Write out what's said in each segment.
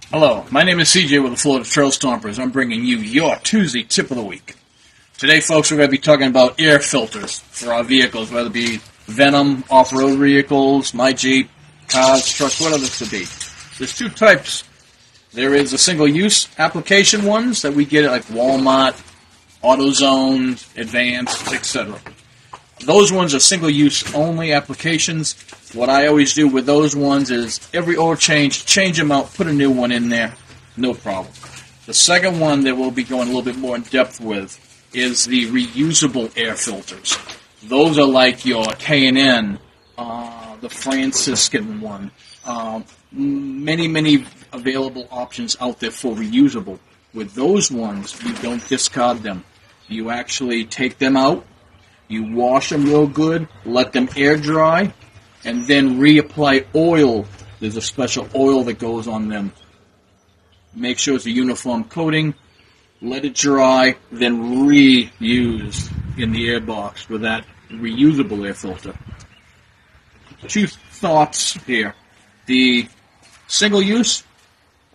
Hello, my name is CJ with the Florida Trail Stompers. I'm bringing you your Tuesday tip of the week. Today, folks, we're going to be talking about air filters for our vehicles, whether it be Venom, off-road vehicles, my Jeep, cars, trucks, whatever this could be. There's two types. There is the single-use application ones that we get at like Walmart, AutoZone, Advanced, etc. Those ones are single-use only applications. What I always do with those ones is every oil change them out, put a new one in there, no problem. The second one that we'll be going a little bit more in depth with is the reusable air filters. Those are like your K&N, the Franciscan one. Many available options out there for reusable. With those ones, you don't discard them. You actually take them out, you wash them real good, let them air dry, and then reapply oil. There's a special oil that goes on them. Make sure it's a uniform coating, let it dry, then reuse in the air box with that reusable air filter. Two thoughts here. The single use,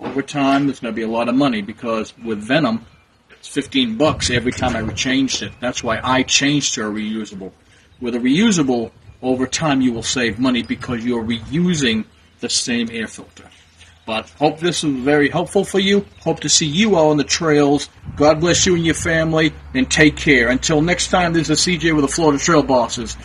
over time, there's going to be a lot of money because with Venom, it's $15 every time I changed it. That's why I changed to a reusable. With a reusable, over time you will save money because you're reusing the same air filter. But hope this was very helpful for you. Hope to see you all on the trails. God bless you and your family, and take care. Until next time, this is CJ with the Florida Trail Bosses.